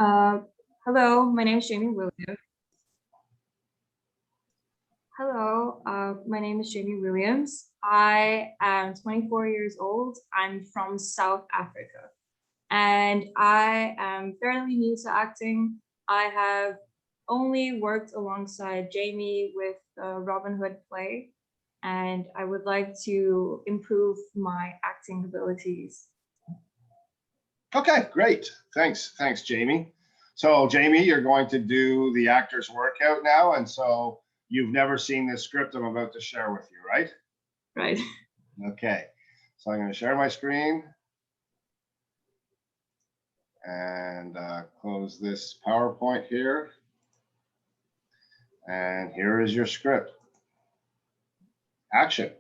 Uh, Hello, my name is Jamie Williams. My name is Jamie Williams. I am 24 years old. I'm from South Africa, and I am fairly new to acting. I have only worked alongside Jamie with the Robin Hood play, and I would like to improve my acting abilities. Okay, great. Thanks, Jamie. So, Jamie, you're going to do the actor's workout now, and so you've never seen this script I'm about to share with you, right? Right. Okay, so I'm going to share my screen and close this PowerPoint here. And here is your script. Action.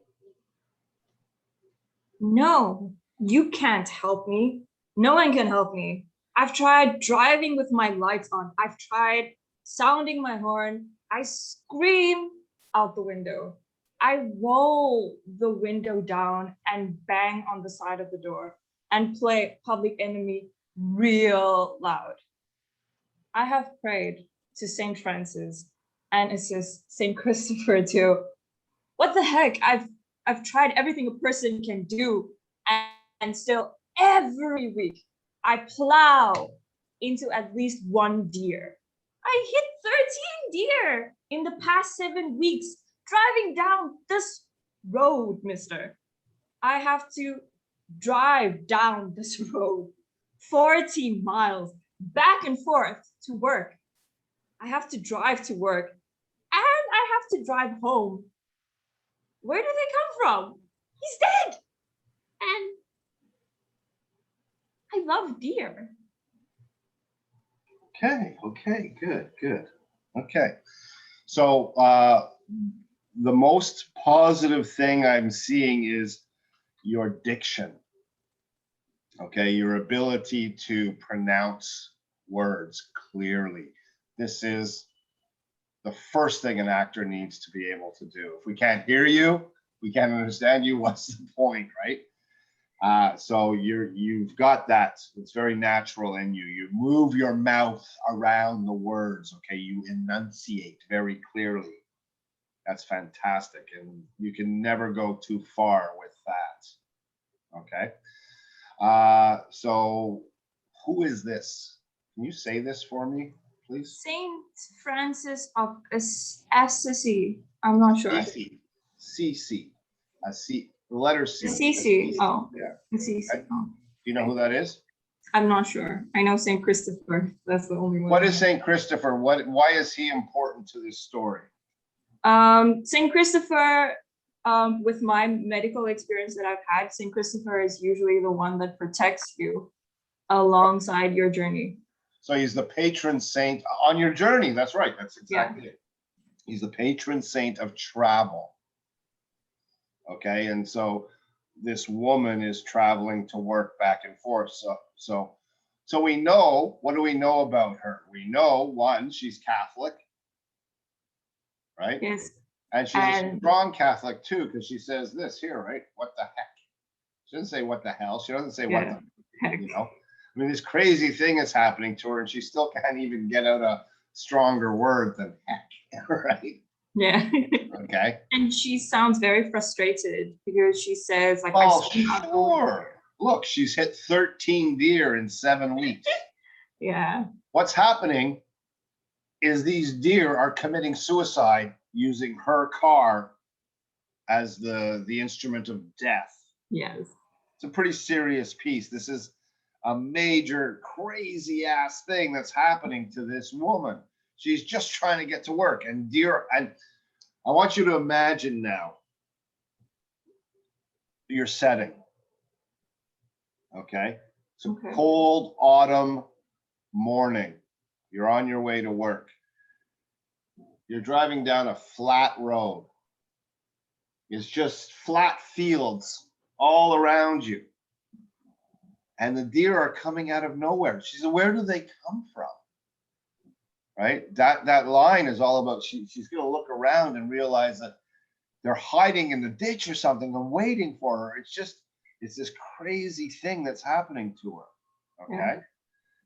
No, you can't help me. No one can help me. I've tried driving with my lights on. I've tried sounding my horn. I scream out the window. I roll the window down and bang on the side of the door and play Public Enemy real loud. I have prayed to St. Francis and assist St. Christopher too. What the heck? I've tried everything a person can do, and still every week I plow into at least one deer. I hit 13 deer in the past 7 weeks driving down this road, mister. I have to drive down this road 40 miles back and forth to work. I have to drive to work and I have to drive home. Where do they come from? He's dead. And I love deer. Okay, good. Okay, so the most positive thing I'm seeing is your diction. Okay, your ability to pronounce words clearly. This is the first thing an actor needs to be able to do. If we can't hear you, we can't understand you, what's the point, right? So you've got that. It's very natural in you. You move your mouth around the words, okay? You enunciate very clearly. That's fantastic. And you can never go too far with that, okay? So who is this? Can you say this for me, please? Saint Francis of Assisi. I'm not sure. CC. The letter C. Assisi. Oh, yeah. Assisi. Okay. Oh. Do you know who that is? I'm not sure. I know Saint Christopher. That's the only one. What is Saint Christopher? Why is he important to this story? Saint Christopher, with my medical experience that I've had, Saint Christopher is usually the one that protects you alongside your journey. So he's the patron saint on your journey. That's right. That's exactly it. He's the patron saint of travel. Okay, and so this woman is traveling to work back and forth. So we know, what do we know about her? We know, one, she's Catholic, right? Yes. And she's a strong Catholic too, because she says this here, right? What the heck? She doesn't say what the hell. She doesn't say what the heck. You know, I mean, this crazy thing is happening to her, and she still can't even get out a stronger word than heck, right? Yeah. Okay. And she sounds very frustrated because she says, like, oh, sure. Look, she's hit 13 deer in 7 weeks. Yeah. What's happening is these deer are committing suicide using her car as the instrument of death. Yes. It's a pretty serious piece. This is a major crazy ass thing that's happening to this woman. She's just trying to get to work, and deer, and I want you to imagine now your setting. Okay. It's a cold autumn morning. You're on your way to work. You're driving down a flat road. It's just flat fields all around you. And the deer are coming out of nowhere. She said, where do they come from? Right? That line is all about, she's going to look around and realize that they're hiding in the ditch or something and waiting for her. It's this crazy thing that's happening to her. Okay? Yeah.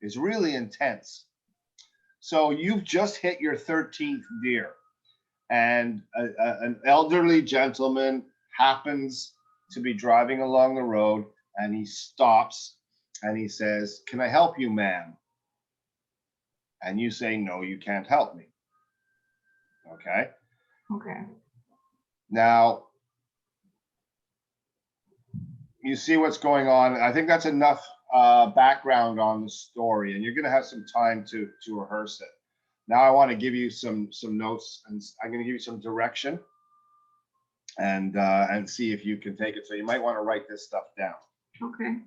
It's really intense. So you've just hit your 13th deer, and an elderly gentleman happens to be driving along the road, and he stops and he says, "Can I help you, ma'am?" And you say, "No, you can't help me." Okay. Okay. Now, you see what's going on. I think that's enough background on the story, and you're going to have some time to rehearse it. Now, I want to give you some notes, and I'm going to give you some direction, and see if you can take it. So you might want to write this stuff down. Okay.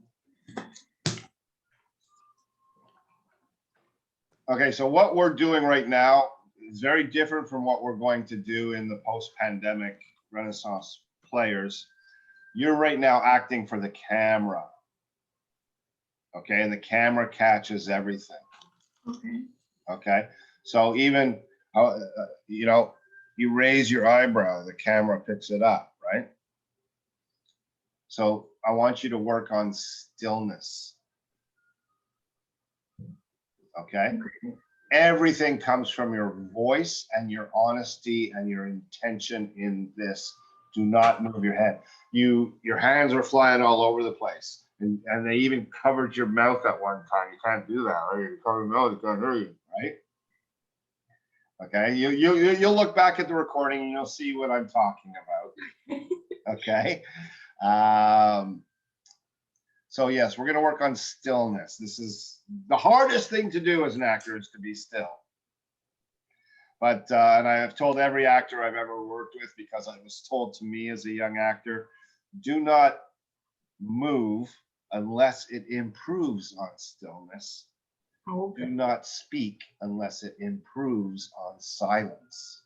Okay, so what we're doing right now is very different from what we're going to do in the post-pandemic Renaissance players. You're right now acting for the camera. Okay, and the camera catches everything. Okay. Okay, so even you raise your eyebrow, the camera picks it up, right? So I want you to work on stillness. Okay, everything comes from your voice and your honesty and your intention in this. Do not move your head. Your hands are flying all over the place, and they even covered your mouth at one time. You can't do that, right? You cover your mouth, you can't hear you, right? Okay, you'll look back at the recording and you'll see what I'm talking about. Okay. So yes, we're going to work on stillness. This is the hardest thing to do as an actor, is to be still. But and I have told every actor I've ever worked with, because it was told to me as a young actor, do not move unless it improves on stillness. Okay. Do not speak unless it improves on silence.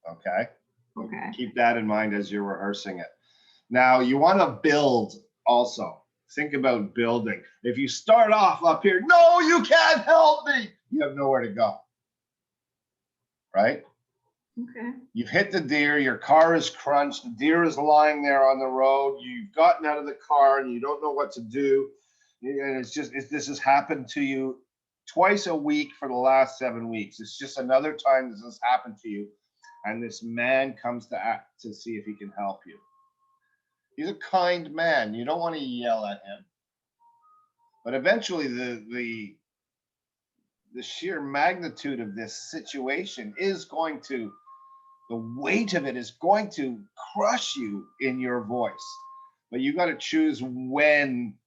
Okay? Okay. Keep that in mind as you're rehearsing it. Now, you want to build also. Think about building. If you start off up here, "No, you can't help me," you have nowhere to go. Right? Okay. You've hit the deer, your car is crunched, the deer is lying there on the road, you've gotten out of the car and you don't know what to do. And this has happened to you twice a week for the last 7 weeks. It's just another time this has happened to you. And this man comes to see if he can help you. He's a kind man. You don't want to yell at him. But eventually the sheer magnitude of this situation is going to, the weight of it is going to crush you in your voice. But you got to choose when,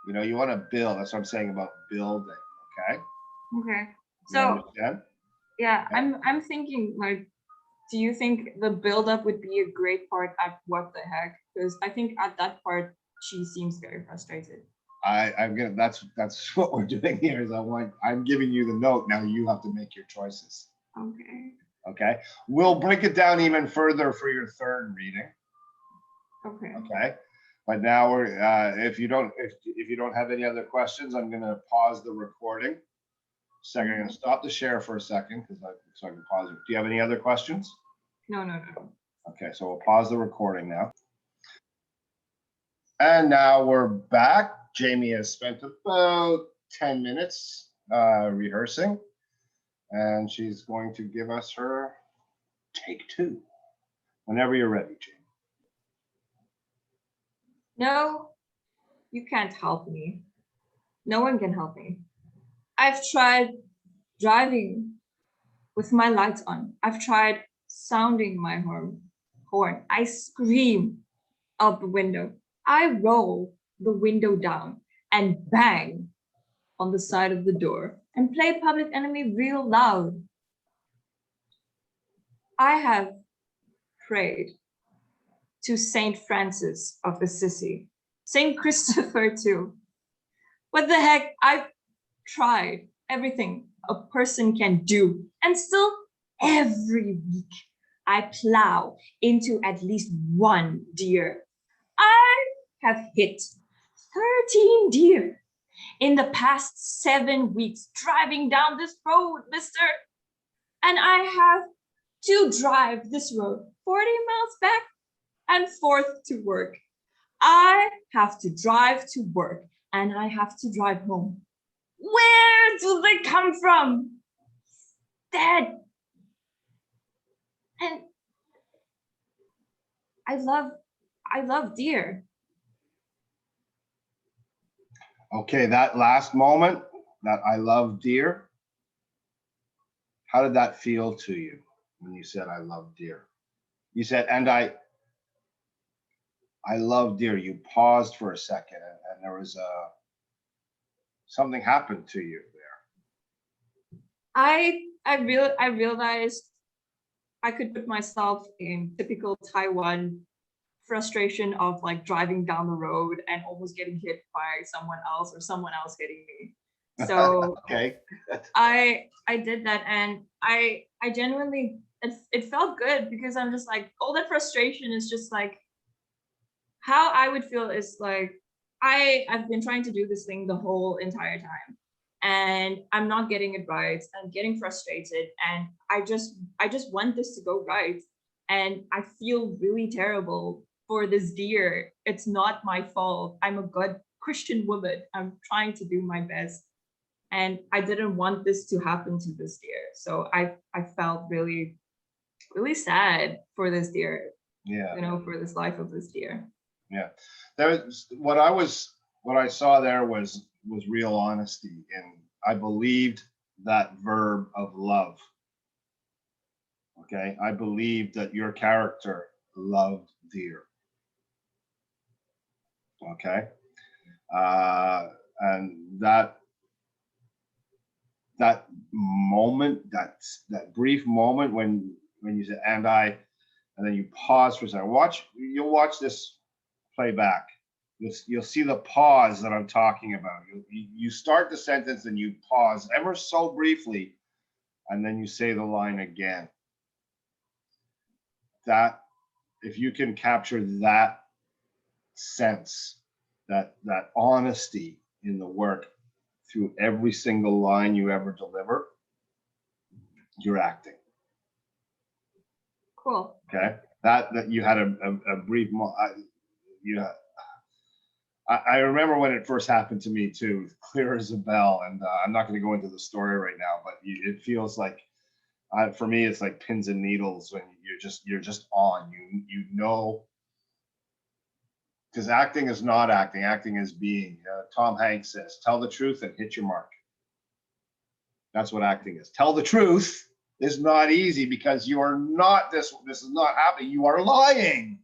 you want to build. That's what I'm saying about building. Okay. Okay. You So understand? yeah, Okay. I'm thinking, like, do you think the build-up would be a great part at what the heck? Because I think at that part she seems very frustrated. I'm gonna. That's what we're doing here. I'm giving you the note. Now you have to make your choices. Okay. Okay. We'll break it down even further for your third reading. Okay. Okay. But now if you don't have any other questions, I'm gonna pause the recording. Second, I'm gonna stop the share for a second so I can pause it. Do you have any other questions? No. Okay, so we'll pause the recording now. And now we're back. Jamie has spent about 10 minutes rehearsing, and she's going to give us her take 2. Whenever you're ready, Jamie. No, you can't help me. No one can help me. I've tried driving with my lights on. I've tried sounding my horn. I scream out the window. I roll the window down and bang on the side of the door and play Public Enemy real loud. I have prayed to Saint Francis of Assisi, Saint Christopher too. What the heck? I've tried everything a person can do, and still every week I plow into at least one deer. I have hit 13 deer in the past 7 weeks driving down this road, mister. And I have to drive this road 40 miles back and forth to work. I have to drive to work and I have to drive home. Where do they come from? Dead. And I love deer. Okay, that last moment, that I love deer, how did that feel to you when you said I love deer? You said, and I love deer. You paused for a second, and there was something happened to you there. I realized I could put myself in typical Taiwan frustration of like driving down the road and almost getting hit by someone else or someone else hitting me. So Okay. I did that, and I genuinely, it felt good because I'm just like, all that frustration is just like how I would feel is like I've been trying to do this thing the whole entire time and I'm not getting it right. I'm getting frustrated and I just want this to go right. And I feel really terrible for this deer. It's not my fault. I'm a good Christian woman. I'm trying to do my best. And I didn't want this to happen to this deer. So I felt really, really sad for this deer, Yeah. for this life of this deer. Yeah. There's what I saw there was real honesty, and I believed that verb of love. Okay. I believed that your character loved deer. Okay. And that moment, that brief moment when you said and then you pause for a second. You'll watch this play back. You'll see the pause that I'm talking about. You start the sentence and you pause ever so briefly, and then you say the line again. That if you can capture that sense, that honesty in the work through every single line you ever deliver, you're acting. Cool. Okay, that you had a brief. I remember when it first happened to me too, clear as a bell. And I'm not going to go into the story right now, but it feels like, for me, it's like pins and needles when you're just on. You know, because acting is not acting. Acting is being. Tom Hanks says, "Tell the truth and hit your mark." That's what acting is. Tell the truth is not easy because you are not this. This is not happening. You are lying.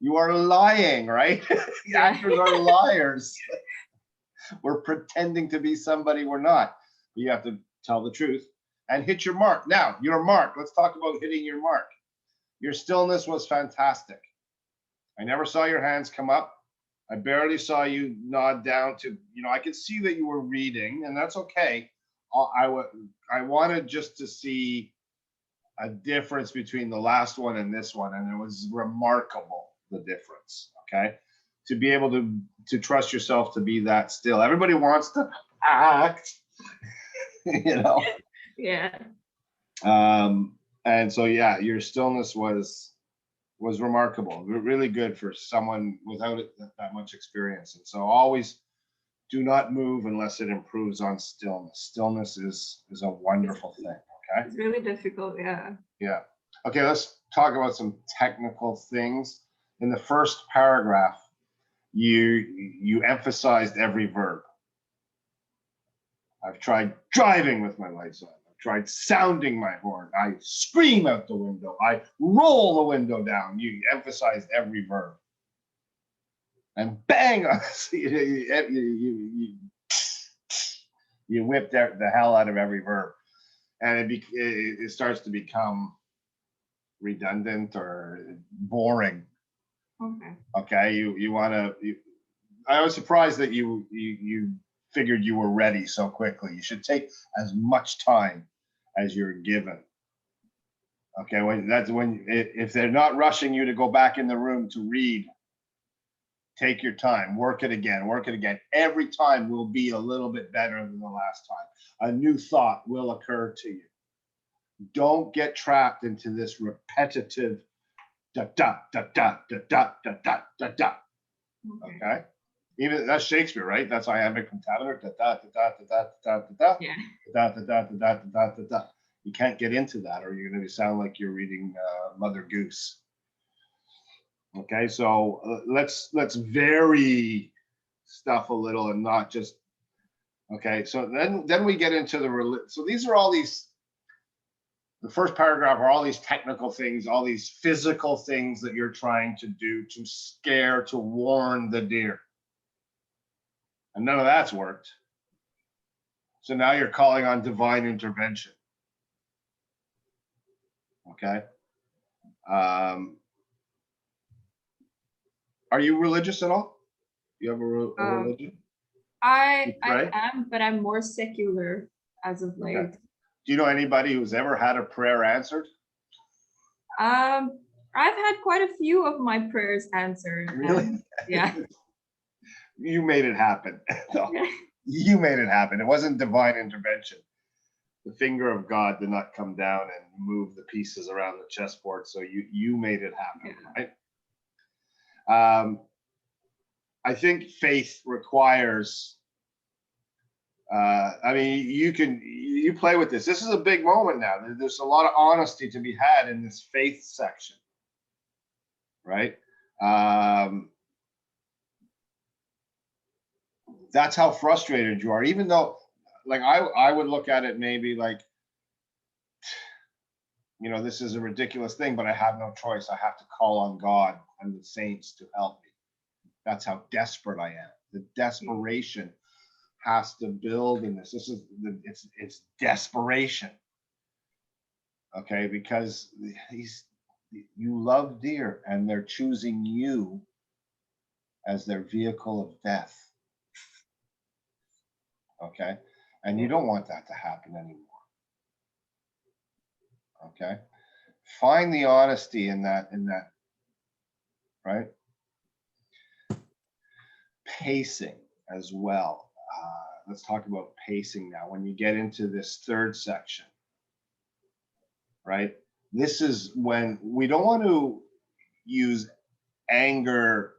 You are lying, right? Yeah. Actors are liars. We're pretending to be somebody we're not. But you have to tell the truth and hit your mark. Now, your mark. Let's talk about hitting your mark. Your stillness was fantastic. I never saw your hands come up. I barely saw you nod down to, I could see that you were reading, and that's okay. I wanted just to see a difference between the last one and this one, and it was remarkable, the difference. Okay, to be able to trust yourself to be that still. Everybody wants to act, Yeah. And so yeah, your stillness was remarkable, really good for someone without that much experience. And so always do not move unless it improves on stillness. Stillness is a wonderful thing. Okay. It's really difficult. Yeah. Yeah. Okay, let's talk about some technical things. In the first paragraph, you emphasized every verb. I've tried driving with my lights on. I've tried sounding my horn. I scream out the window. I roll the window down. You emphasized every verb. And bang, you whipped the hell out of every verb. And it starts to become redundant or boring. Okay. Okay, you want to. I was surprised that you figured you were ready so quickly. You should take as much time as you're given. Okay, if they're not rushing you to go back in the room to read, take your time, work it again. Every time will be a little bit better than the last time. A new thought will occur to you. Don't get trapped into this repetitive da da da da da da da da da da. Okay? Even that's Shakespeare, right? That's iambic pentameter. Da, da, da, da, da, da, da, Yeah. da, da, da, da, da, da, da, da. You can't get into that, or you're going to sound like you're reading Mother Goose. Okay, so let's vary stuff a little and not just. Okay, so then we get into so these are all these. The first paragraph are all these technical things, all these physical things that you're trying to do to scare, to warn the deer. And none of that's worked. So now you're calling on divine intervention. Okay. Are you religious at all? You have a religion? You I pray? am, but I'm more secular as of Okay. late. Do you know anybody who's ever had a prayer answered? I've had quite a few of my prayers answered. Really? Yeah. You made it happen. No, you made it happen. It wasn't divine intervention. The finger of God did not come down and move the pieces around the chessboard. So you made it happen, right? I think faith requires. I mean, you play with this. This is a big moment now. There's a lot of honesty to be had in this faith section, right? That's how frustrated you are. Even though, like, I would look at it maybe like, this is a ridiculous thing, but I have no choice. I have to call on God and the saints to help me. That's how desperate I am. The desperation has to build in this. It's desperation. Okay, because you love deer and they're choosing you as their vehicle of death. Okay, and you don't want that to happen anymore. Okay, find the honesty in that, right? Pacing as well. Let's talk about pacing now. When you get into this third section, right? This is when we don't want to use anger.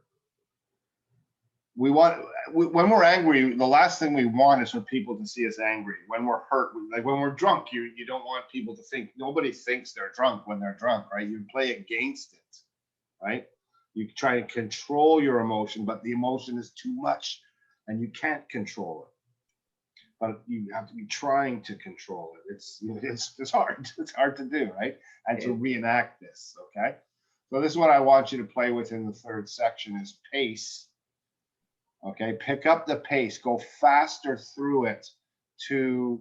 When we're angry, the last thing we want is for people to see us angry. When we're hurt, like when we're drunk, you don't want people to think. Nobody thinks they're drunk when they're drunk, right? You play against it, right? You try to control your emotion, but the emotion is too much and you can't control it. But you have to be trying to control it. It's hard. It's hard to do, right? And to reenact this, okay? So this is what I want you to play with in the third section is pace. Okay, pick up the pace, go faster through it to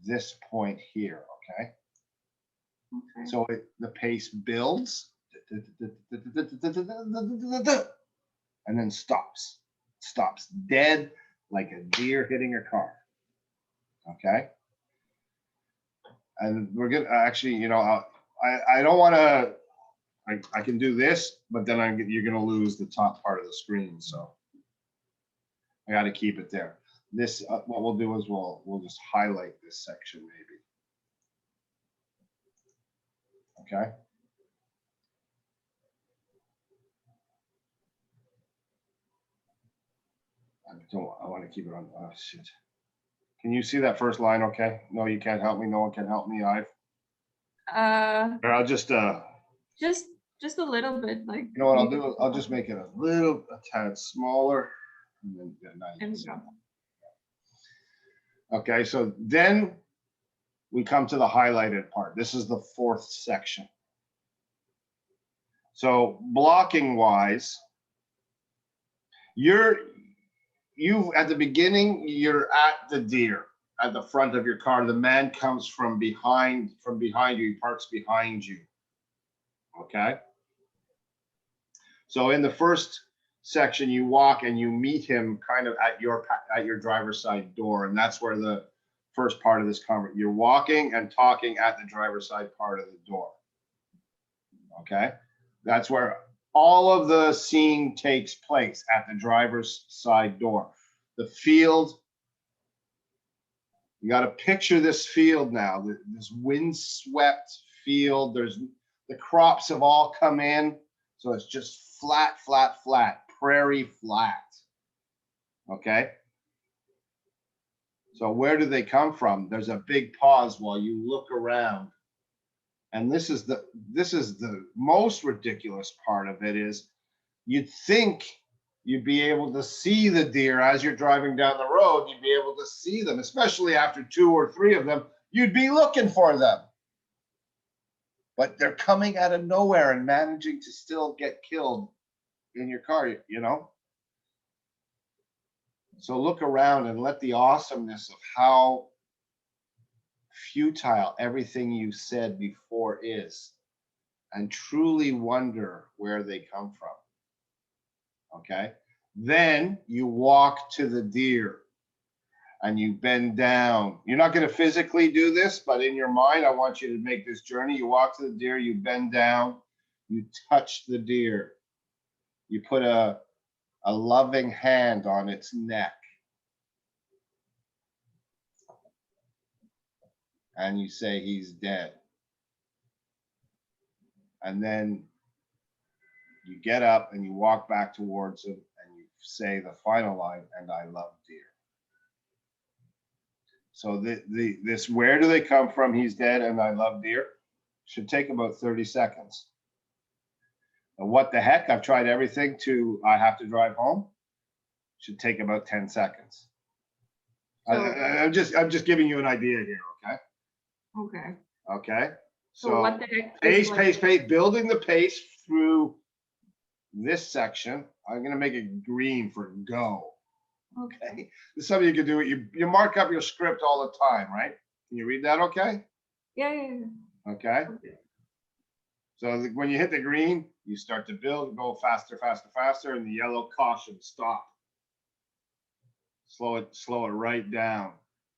this point here, okay? So the pace builds and then stops dead like a deer hitting a car, okay? And we're gonna actually, I don't want to, I can do this, but then you're gonna lose the top part of the screen, so I got to keep it there. This, what we'll do is we'll just highlight this section maybe. Okay. I want to keep it on. Oh shit. Can you see that first line? Okay. No, you can't help me. No one can help me. I'll just a little bit, like. You know what I'll do? I'll just make it a tad smaller, and then okay. So then we come to the highlighted part. This is the fourth section. So blocking wise, you at the beginning, you're at the deer at the front of your car. The man comes from behind you. He parks behind you. Okay. So in the first section, you walk and you meet him kind of at your driver's side door, and that's where the first part of this conversation. You're walking and talking at the driver's side part of the door. Okay, that's where all of the scene takes place, at the driver's side door. The field. You got to picture this field now. This windswept field. The crops have all come in, so it's just flat, prairie flat. Okay. So where do they come from? There's a big pause while you look around. And this is the most ridiculous part of it is you'd think you'd be able to see the deer as you're driving down the road. You'd be able to see them, especially after 2 or 3 of them. You'd be looking for them. But they're coming out of nowhere and managing to still get killed in your car, you know? So look around and let the awesomeness of how futile everything you said before is, and truly wonder where they come from. Okay. Then you walk to the deer and you bend down. You're not going to physically do this, but in your mind, I want you to make this journey. You walk to the deer, you bend down, you touch the deer, you put a loving hand on its neck, and you say he's dead. And then you get up and you walk back towards him and you say the final line, and I love deer. So this where do they come from? He's dead and I love deer should take about 30 seconds. And what the heck? I've tried everything to I have to drive home should take about 10 seconds. So, I'm just giving you an idea here, okay? okay. Okay. So what the heck pace, is like, pace, building the pace through this section. I'm going to make it green for go. Okay. This is something you can do. You mark up your script all the time, right? Can you read that okay? Yeah. Okay. So when you hit the green, you start to build, go faster, faster, faster, and the yellow caution, stop. Slow it right down.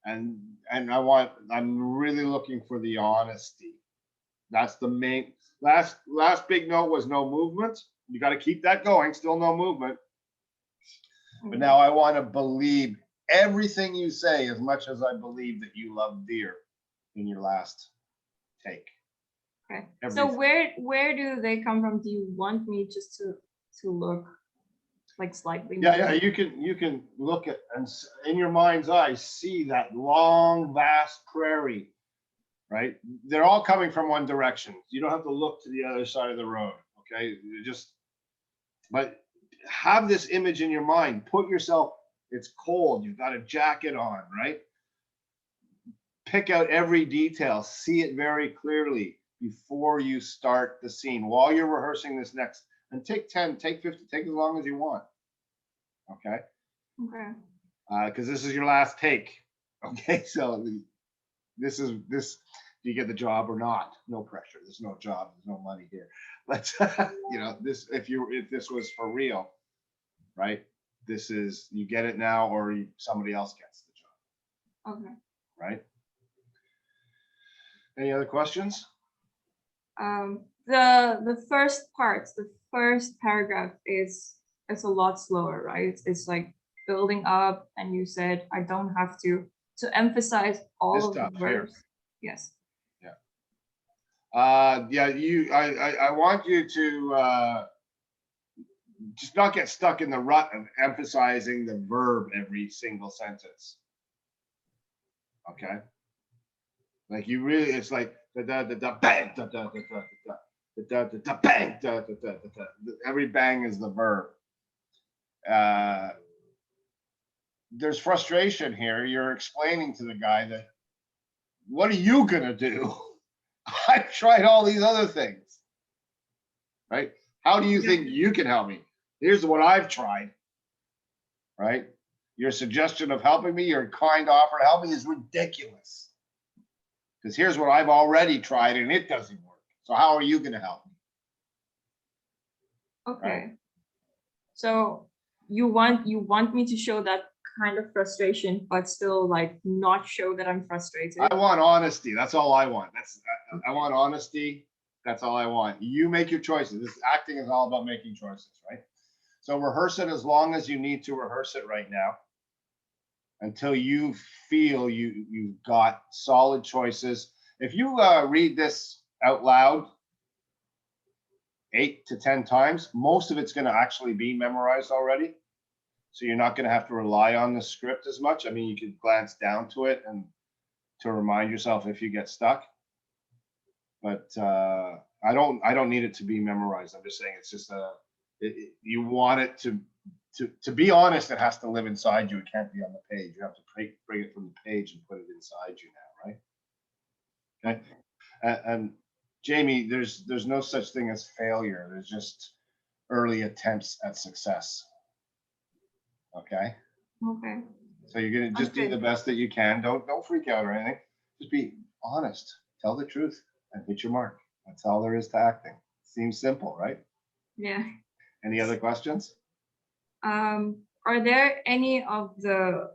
And I'm really looking for the honesty. That's the main last big note was no movement. You got to keep that going, still no movement. But now I want to believe everything you say as much as I believe that you love deer in your last take. Okay. Everything. So where do they come from? Do you want me just to look like slightly more? Yeah, you can look at and in your mind's eye see that long vast prairie, right? They're all coming from one direction. You don't have to look to the other side of the road, okay? But have this image in your mind. Put yourself, it's cold, you've got a jacket on, right? Pick out every detail, see it very clearly before you start the scene. While you're rehearsing this next, and take 10, take 50, take as long as you want. Okay? Okay. Because this is your last take. Okay, so this, do you get the job or not? No pressure. There's no job, there's no money here. But you know, if this was for real, right? This is, you get it now or somebody else gets the job. Okay. Right? Any other questions? The first part, the first paragraph is a lot slower, right? It's like building up, and you said I don't have to emphasize all of the verbs. Yes. Yeah. I want you to just not get stuck in the rut of emphasizing the verb every single sentence. Okay. Like you really, it's like da da da bang da da da da da da da bang da da da da. Every bang is the verb. There's frustration here. You're explaining to the guy that, what are you gonna do? I've tried all these other things, right? How do you think you can help me? Here's what I've tried, right? Your suggestion of helping me, your kind offer to help me is ridiculous. Because here's what I've already tried and it doesn't work. So how are you going to help me? Okay. Right? So you want me to show that kind of frustration, but still like not show that I'm frustrated. I want honesty. That's all I want. I want honesty. That's all I want. You make your choices. This acting is all about making choices, right? So rehearse it as long as you need to rehearse it right now, until you feel you've got solid choices. If you read this out loud 8 to 10 times, most of it's going to actually be memorized already. So you're not going to have to rely on the script as much. I mean, you could glance down to it and to remind yourself if you get stuck. But I don't need it to be memorized. I'm just saying it's just you want it to be honest. It has to live inside you. It can't be on the page. You have to bring it from the page and put it inside you now, right? Okay. And Jamie, there's no such thing as failure. There's just early attempts at success. Okay. Okay. So you're gonna just do the best that you can. Don't freak out or anything. Just be honest. Tell the truth and hit your mark. That's all there is to acting. Seems simple, right? Yeah. Any other questions? Are there any of the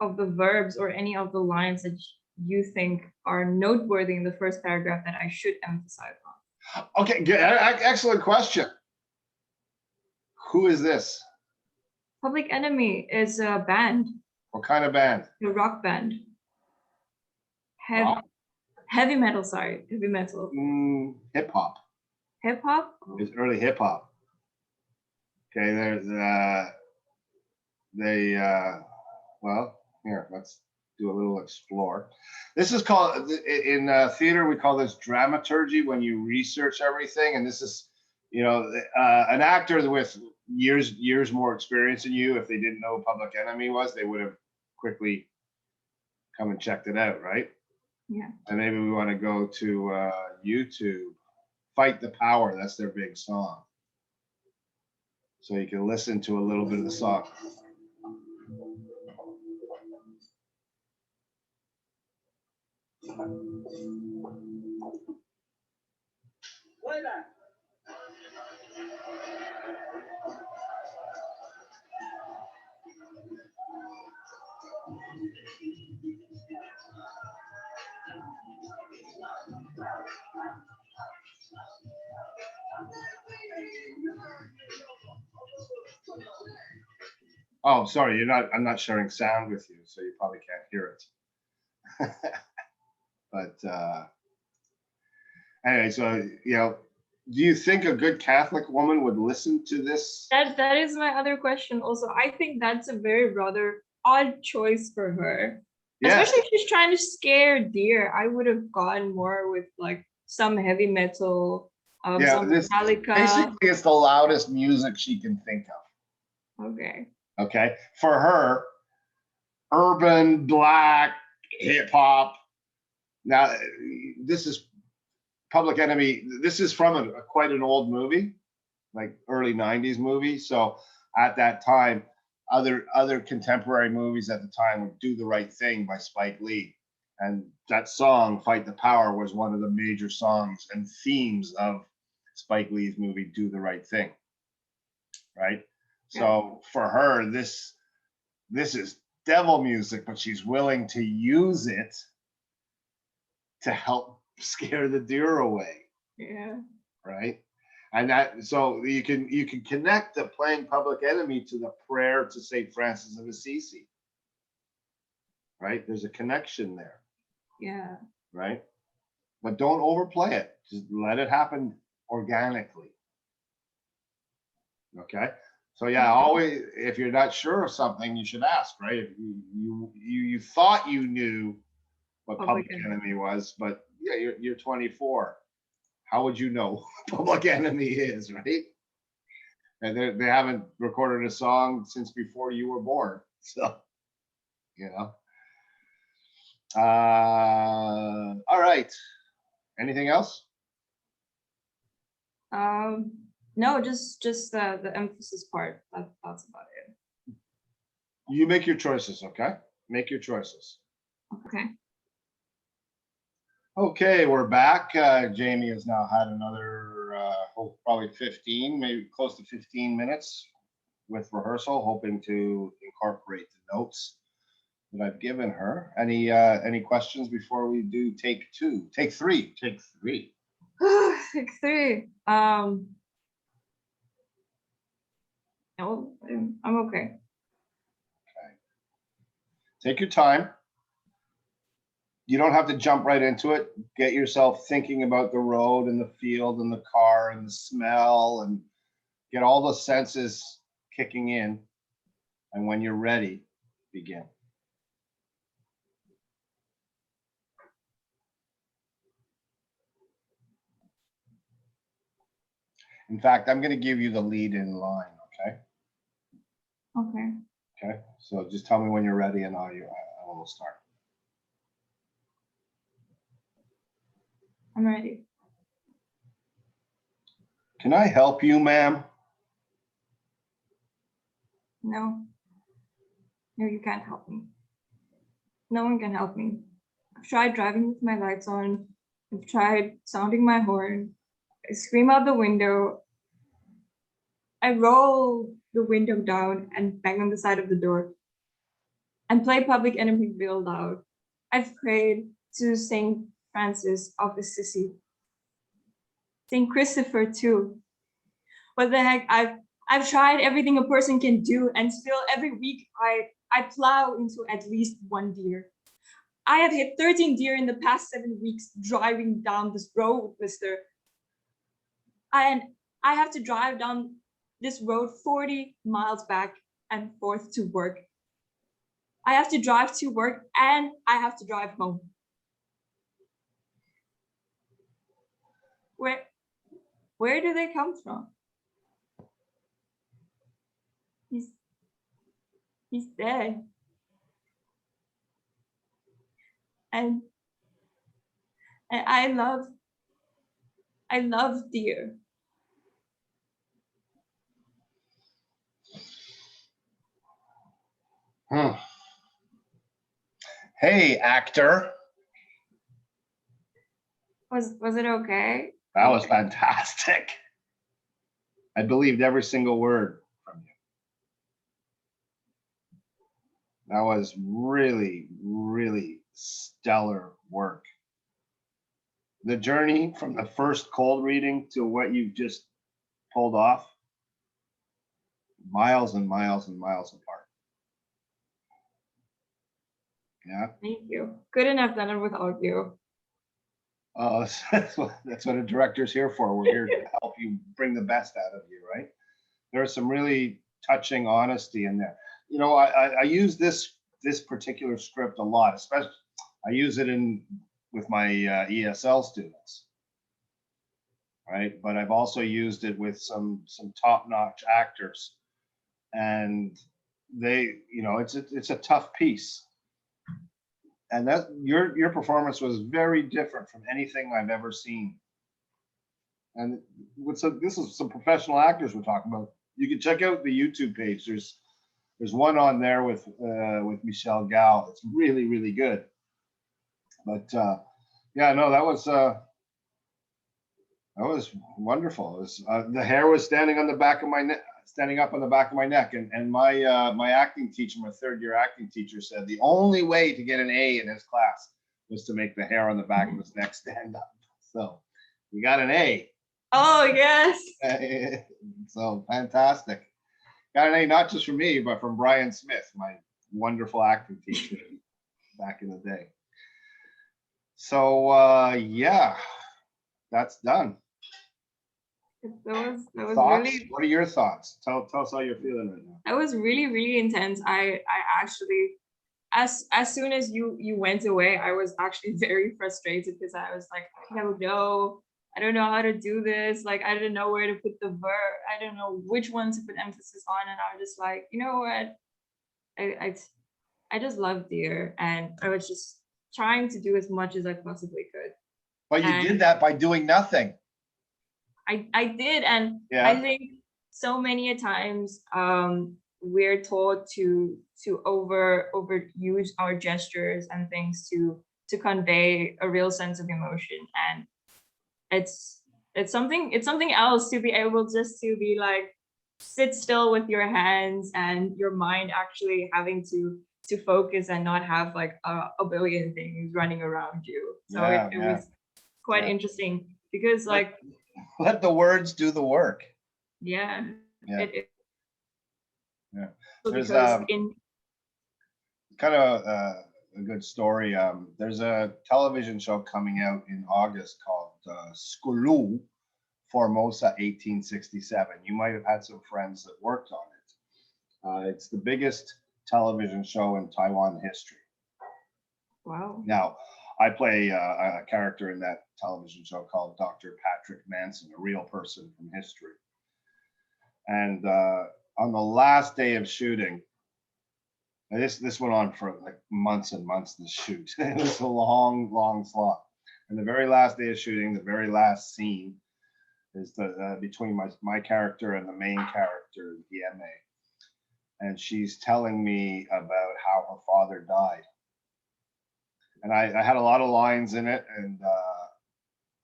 verbs or any of the lines that you think are noteworthy in the first paragraph that I should emphasize on? Okay, good. Excellent question. Who is this? Public Enemy is a band, What kind of band? a rock band. Rock? Heavy metal, sorry, heavy metal. Hip hop. Hip hop? It's early hip hop. Okay, there's well, here, let's do a little explore. This is called, in theater, we call this dramaturgy, when you research everything. And this is, an actor with years more experience than you, if they didn't know Public Enemy was, they would have quickly come and checked it out, right? Yeah. And maybe we want to go to YouTube. Fight the Power, that's their big song. So you can listen to a little bit of the song. Play that. Oh, sorry, I'm not sharing sound with you, so you probably can't hear it. But anyway, so do you think a good Catholic woman would listen to this? That is my other question also. I think that's a very rather odd choice for her. Yeah. Especially if she's trying to scare deer. I would have gone more with like some heavy metal, some Metallica. Basically, it's the loudest music she can think of. Okay. Okay. For her, urban, black, hip hop. Now, this is Public Enemy. This is from quite an old movie, like early 90s movie. So at that time, other contemporary movies at the time would Do the Right Thing by Spike Leigh. And that song, Fight the Power, was one of the major songs and themes of Spike Lee's movie, Do the Right Thing. Right? Yeah. So for her, this is devil music, but she's willing to use it to help scare the deer away. Yeah. Right? And that, so you can connect the playing Public Enemy to the prayer to St. Francis of Assisi. Right? There's a connection there. Yeah. Right? But don't overplay it. Just let it happen organically. Okay? So yeah, always, if you're not sure of something, you should ask, right? If you thought you knew what Public Enemy was, but yeah, you're 24. How would you know what Public Enemy is, right? And they haven't recorded a song since before you were born. So, all right. Anything else? No, just the emphasis part. That's about it. You make your choices, okay? Make your choices. Okay. Okay, we're back. Jamie has now had another probably 15, maybe close to 15 minutes with rehearsal, hoping to incorporate the notes that I've given her. Any questions before we do take three? Take three. Take three. No, I'm okay. Okay. Take your time. You don't have to jump right into it. Get yourself thinking about the road and the field and the car and the smell, and get all the senses kicking in. And when you're ready, begin. In fact, I'm going to give you the lead in line, okay? Okay. Okay, so just tell me when you're ready and I will start. I'm ready. Can I help you, ma'am? No. No, you can't help me. No one can help me. I've tried driving with my lights on. I've tried sounding my horn. I scream out the window. I roll the window down and bang on the side of the door and play Public Enemy real loud. I've prayed to Saint Francis of Assisi, Saint Christopher too. What the heck? I've tried everything a person can do, and still every week I plow into at least one deer. I have hit 13 deer in the past 7 weeks driving down this road, mister. And I have to drive down this road 40 miles back and forth to work. I have to drive to work and I have to drive home. Where do they come from? He's dead. And I love deer. Hey, actor. Was it okay? That was fantastic. I believed every single word from you. That was really, really stellar work. The journey from the first cold reading to what you've just pulled off, miles and miles and miles apart. Yeah. Thank you. Couldn't have done it without you. That's what a director's here for. We're here to help you bring the best out of you, right? There's some really touching honesty in there. You know, I use this particular script a lot, especially I use it with my ESL students, right? But I've also used it with some top-notch actors, and they, you know, it's a tough piece. And that your performance was very different from anything I've ever seen. And this is some professional actors we're talking about. You can check out the YouTube page. There's one on there with Michelle Gal. It's really, really good. But yeah, no, that was wonderful. It was, the hair was standing on the back of my neck, standing up on the back of my neck. And my acting teacher, my third-year acting teacher, said the only way to get an A in his class was to make the hair on the back of his neck stand up. So you got an A. Oh, yes. So fantastic. Got an A not just from me, but from Brian Smith, my wonderful acting teacher back in the day. So yeah, that's done. That was Thoughts? really. What are your thoughts? Tell us how you're feeling right now. That was really, really intense. I actually, as soon as you went away, I was actually very frustrated because I was like, I don't know how to do this. Like, I didn't know where to put the verb. I don't know which one to put emphasis on. And I was just like, you know what? I just love deer, and I was just trying to do as much as I possibly could. But you did that by doing nothing. I did, and Yeah. I think so many a times we're told to overuse our gestures and things to convey a real sense of emotion, and it's something else to be able just to be like sit still with your hands and your mind actually having to focus and not have like a billion things running around you. So it was quite interesting because like let the words do the work. Yeah. Yeah. Yeah. There's in kind of a good story. There's a television show coming out in August called Skulu Formosa 1867. You might have had some friends that worked on it. It's the biggest television show in Taiwan history. Wow. Now, I play a character in that television show called Dr. Patrick Manson, a real person from history. And on the last day of shooting, this went on for like months and months to shoot. It was a long, long slog. And the very last day of shooting, the very last scene is the between my character and the main character, the MA. And she's telling me about how her father died. And I had a lot of lines in it, and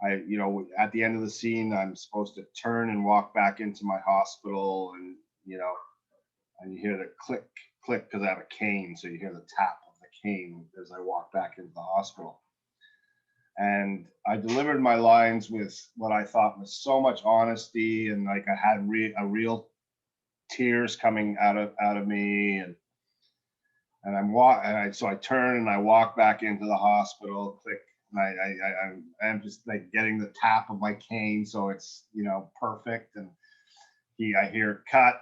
at the end of the scene, I'm supposed to turn and walk back into my hospital, and and you hear the click, click, because I have a cane, so you hear the tap of the cane as I walk back into the hospital. And I delivered my lines with what I thought was so much honesty, and like I had a real tears coming out of me, and so I turn and I walk back into the hospital, click, and I'm just like getting the tap of my cane, so it's perfect. And I hear cut,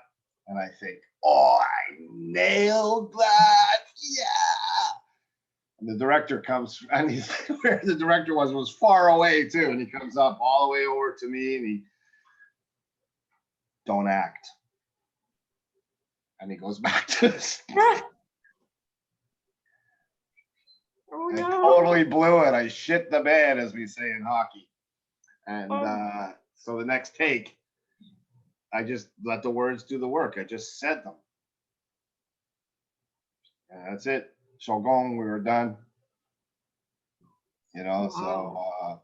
and I think, oh, I nailed that, yeah. And the director comes, and where the director was far away too, and he comes up all the way over to me, and he, don't act, and he goes back to his. Oh I no. totally blew it. I shit the bed, as we say in hockey. And so the next take, I just let the words do the work. I just said them. And that's it. Shogun, we were done. Wow. So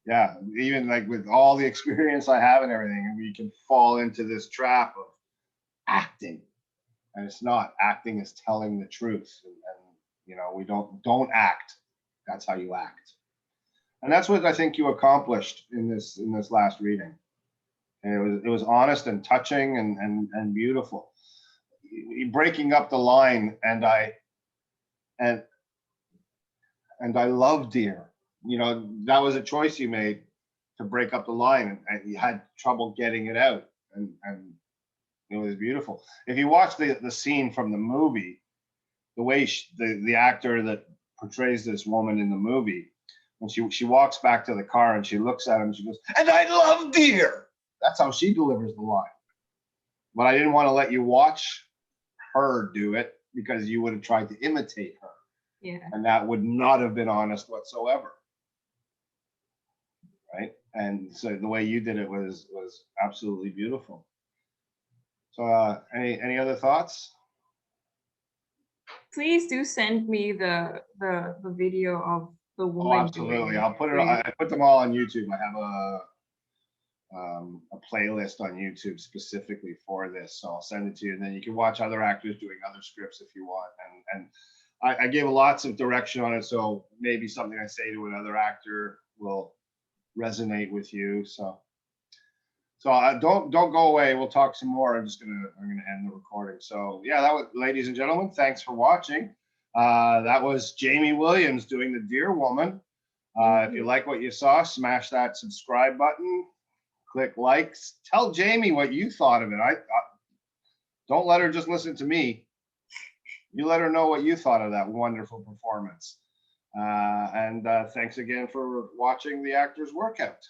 yeah, even like with all the experience I have and everything, we can fall into this trap of acting. And it's not. Acting is telling the truth. And we don't act. That's how you act. And that's what I think you accomplished in this last reading. And it was honest and touching and beautiful. Breaking up the line, and I love deer. That was a choice you made, to break up the line, and you had trouble getting it out, and it was beautiful. If you watch the scene from the movie, the way the actor that portrays this woman in the movie, when she walks back to the car and she looks at him, she goes, "And I love deer." That's how she delivers the line. But I didn't want to let you watch her do it, because you would have tried to imitate her. Yeah. And that would not have been honest whatsoever. Right? And so the way you did it was absolutely beautiful. So any other thoughts? Please do send me the video of the woman. Oh, absolutely. doing I'll put it. great. I put them all on YouTube. I have a playlist on YouTube specifically for this, so I'll send it to you, and then you can watch other actors doing other scripts if you want. And I gave lots of direction on it, so maybe something I say to another actor will resonate with you. So don't go away. We'll talk some more. I'm gonna end the recording. So yeah, that was, ladies and gentlemen, thanks for watching. That was Jamie Williams doing the Deer Woman. If you like what you saw, smash that subscribe button, click likes, tell Jamie what you thought of it. I don't let her just listen to me. You let her know what you thought of that wonderful performance. And thanks again for watching the Actors Workout.